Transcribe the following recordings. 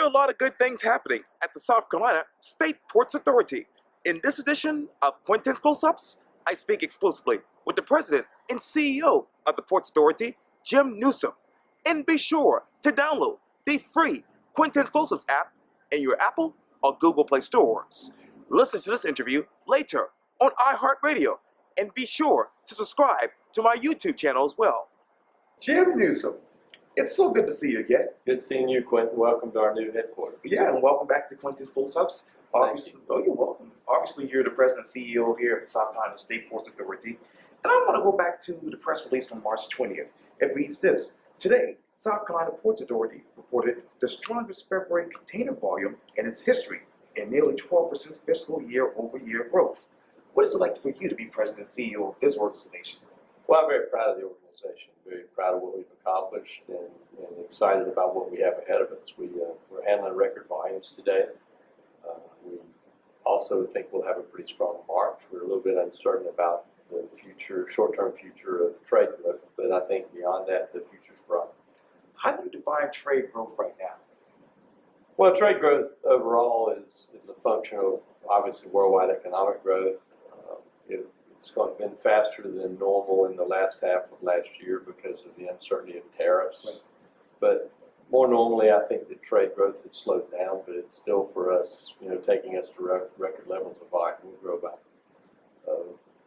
are a lot of good things happening at the South Carolina State Ports Authority. In this edition of Quintin's Close-Ups, I speak exclusively with the President and CEO of the Ports Authority, Jim Newsome. And be sure to download the free Quintin's Close-Ups app in your Apple or Google Play stores. Listen to this interview later on iHeartRadio, and be sure to subscribe to my YouTube channel as well. Jim Newsome, it's so good to see you again. Good seeing you, Quintin. Welcome to our new headquarters. Yeah, and welcome back to Quintin's Close-Ups. Obviously, you're welcome. Obviously, you're the President and CEO here at the South Carolina State Ports Authority. And I want to go back to the press release from March 20th. It reads this: today, South Carolina Ports Authority reported the strongest February container volume in its history and nearly 12% fiscal year-over-year growth. What is it like for you to be President and CEO of this organization? Well, I'm very proud of the organization, very proud of what we've accomplished, and excited about what we have ahead of us. We're handling record volumes today. We also think we'll have a pretty strong March. We're a little bit uncertain about the future, short-term future of trade growth, but I think beyond that, the future's bright. How do you define trade growth right now? Well, trade growth overall is a function of obviously worldwide economic growth. It's been faster than normal in the last half of last year because of the uncertainty of tariffs. Right. But more normally, I think that trade growth has slowed down, but it's still for us, taking us to record levels of volume. We'll grow about,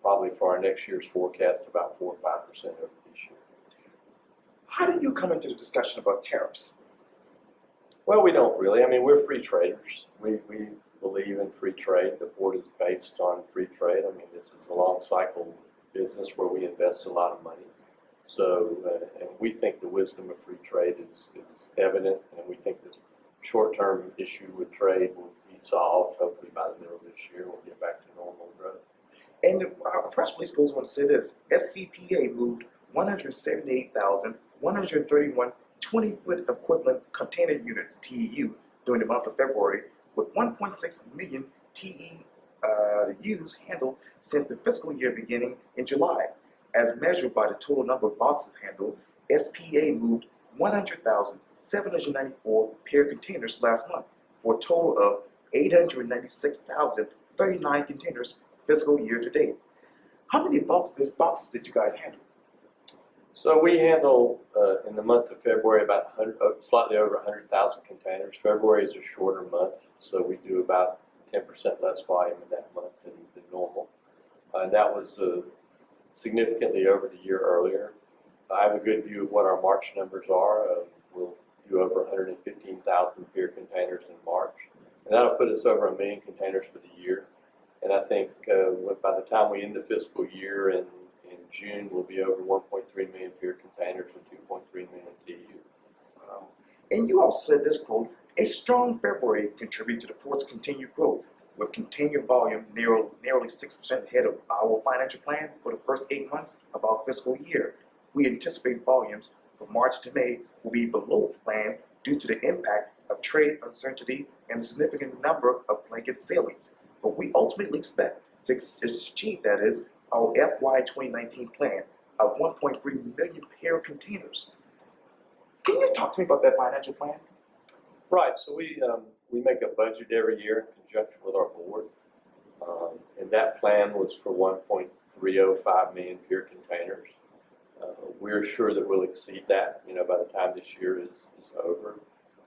probably for our next year's forecast, about 4 or 5% over this year. How do you come into the discussion about tariffs? Well, we don't really. I mean, we're free traders. We believe in free trade. The board is based on free trade. I mean, this is a long cycle business where we invest a lot of money. So, and we think the wisdom of free trade is evident, and we think this short-term issue with trade will be solved hopefully by the middle of this year. We'll get back to normal growth. And our press release goes on to say this: SCPA moved 178,131 20-foot equivalent container units, TEU, during the month of February, with 1.6 million TEUs handled since the fiscal year beginning in July. As measured by the total number of boxes handled, SPA moved 100,794 pair containers last month, for a total of 896,039 containers fiscal year to date. How many boxes did you guys handle? So we handle, in the month of February, about slightly over 100,000 containers. February is a shorter month, so we do about 10% less volume in that month than normal. And that was significantly over the year earlier. I have a good view of what our March numbers are. We'll do over 115,000 beer containers in March, and that'll put us over 1 million containers for the year. And I think by the time we end the fiscal year in June, we'll be over 1.3 million beer containers and 2.3 million TEU. And you also said this, quote: a strong February contributed to the port's continued growth, with continued volume nearly 6% ahead of our financial plan for the first 8 months of our fiscal year. We anticipate volumes from March to May will be below plan due to the impact of trade uncertainty and a significant number of blanket sailings. But we ultimately expect to achieve, that is, our FY 2019 plan of 1.3 million pair containers. Can you talk to me about that financial plan? Right. So we make a budget every year in conjunction with our board, and that plan was for 1.305 million beer containers. We're sure that we'll exceed that. By the time this year is over.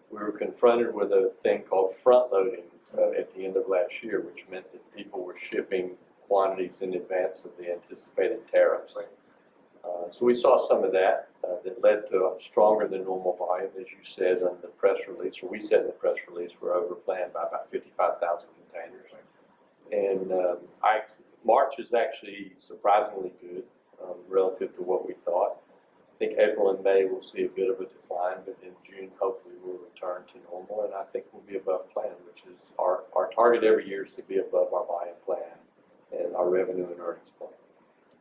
We were confronted with a thing called front loading at the end of last year, which meant that people were shipping quantities in advance of the anticipated tariffs. Right. So we saw some of that that led to a stronger than normal volume, as you said in the press release, or we said in the press release, we're over planned by about 55,000 containers. And March is actually surprisingly good relative to what we thought. I think April and May will see a bit of a decline, but in June, hopefully, we'll return to normal, and I think we'll be above plan, which is our target every year is to be above our volume plan and our revenue and earnings plan.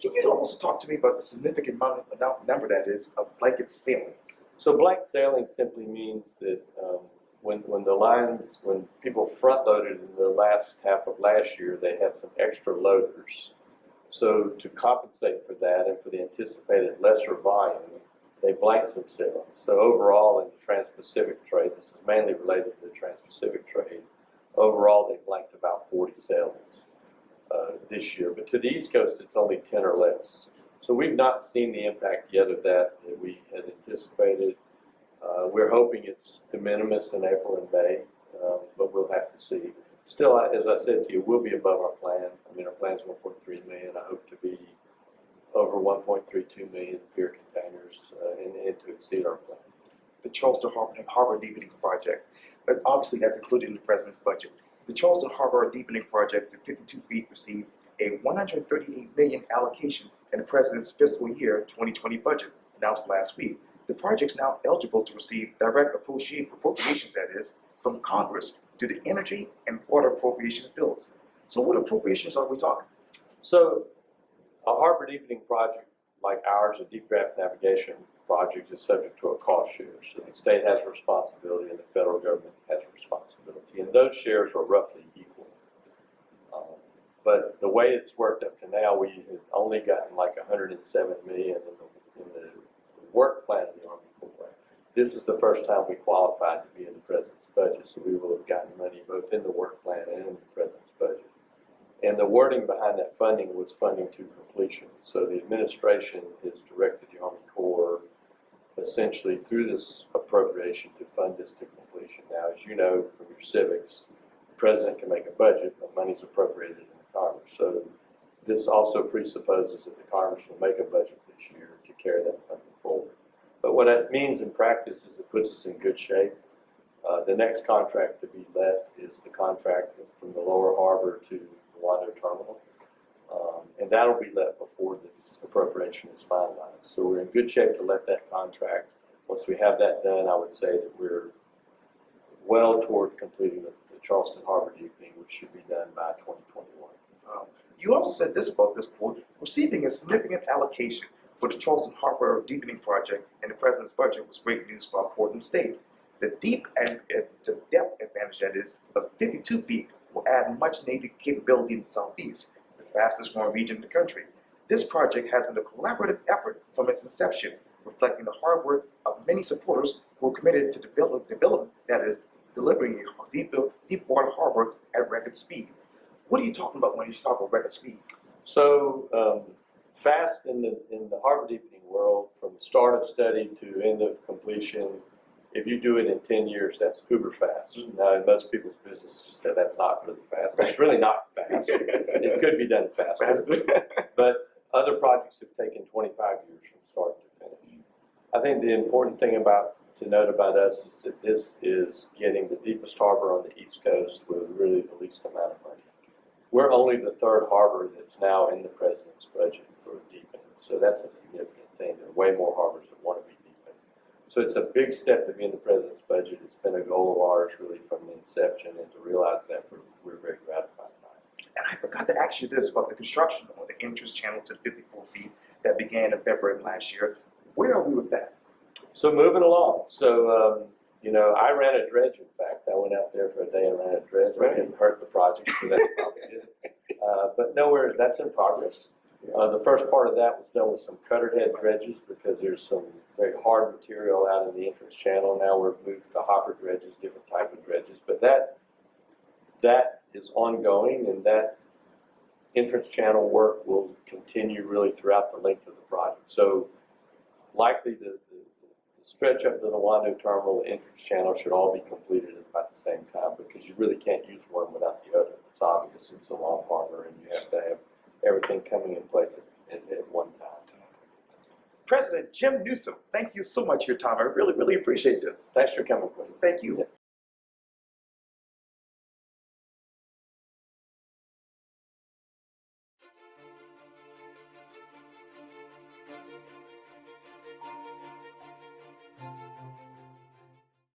Can you also talk to me about the significant number that is of blanket sailings? So blanket sailing simply means that when people front loaded in the last half of last year, they had some extra loaders. So to compensate for that and for the anticipated lesser volume, they blanked some sailings. So overall in the Trans-Pacific trade, this is mainly related to the Trans-Pacific trade, overall they blanked about 40 sailings this year. But to the East Coast, it's only 10 or less. So we've not seen the impact yet of that we had anticipated. We're hoping it's de minimis in April and May, but we'll have to see. Still, as I said to you, we'll be above our plan. I mean, our plan's 1.3 million. I hope to be over 1.32 million pier containers and to exceed our plan. The Charleston Harbor Deepening Project, obviously that's included in the President's budget. The Charleston Harbor Deepening Project to 52 feet received a $138 million allocation in the President's fiscal year 2020 budget, announced last week. The project's now eligible to receive direct appropriations, that is, from Congress through the energy and water appropriations bills. So what appropriations are we talking? So a harbor deepening project like ours, a deep draft navigation project, is subject to a cost share. So the state has a responsibility and the federal government has a responsibility. And those shares are roughly equal. But the way it's worked up to now, we have only gotten like 107 million in the work plan of the Army Corps. This is the first time we qualified to be in the President's budget, so we will have gotten money both in the work plan and in the President's budget. And the wording behind that funding was funding to completion. So the administration has directed the Army Corps essentially through this appropriation to fund this to completion. Now, as you know from your civics, the President can make a budget, but money's appropriated in the Congress. So this also presupposes that the Congress will make a budget this year to carry that funding forward. But what that means in practice is it puts us in good shape. The next contract to be let is the contract from the lower harbor to the Wando terminal. And that'll be let before this appropriation is finalized. So we're in good shape to let that contract. Once we have that done, I would say that we're well toward completing the Charleston Harbor Deepening, which should be done by 2021. You also said this about this quote, receiving a significant allocation for the Charleston Harbor Deepening Project in the President's budget was great news for our port and state. The the depth advantage, that is, of 52 feet will add much needed capability in the Southeast, the fastest growing region in the country. This project has been a collaborative effort from its inception, reflecting the hard work of many supporters who are committed to development, that is, delivering a deep water harbor at record speed. What are you talking about when you talk about record speed? So fast in the harbor deepening world, from start of study to end of completion, if you do it in 10 years, that's uber fast. Now, in most people's businesses just say that's not really fast. It's really not fast. It could be done faster. But other projects have taken 25 years from start to finish. I think the important thing to note about us is that this is getting the deepest harbor on the East Coast with really the least amount of money. We're only the third harbor that's now in the President's budget for deepening. So that's a significant thing. There are way more harbors that want to be deepened. So it's a big step to be in the President's budget. It's been a goal of ours really from the inception, and to realize that we're very gratified by it. And I forgot to ask you this about the construction on the entrance channel to 54 feet that began in February of last year. Where are we with that? So moving along. So, you know, I ran a dredge, in fact. I went out there for a day and ran a dredge. I didn't hurt the project, so that's probably good. But nowhere, that's in progress. The first part of that was done with some cutter head dredges because there's some very hard material out in the entrance channel. Now we've moved to hopper dredges, different type of dredges. But that is ongoing, and that entrance channel work will continue really throughout the length of the project. So likely the stretch up to the Wando terminal, the entrance channel should all be completed at about the same time, because you really can't use one without the other. It's obvious. It's a long harbor, and you have to have everything coming in place at one time. President Jim Newsome, thank you so much for your time. I really, really appreciate this. Thanks for coming, Quintin. Thank you. Yeah.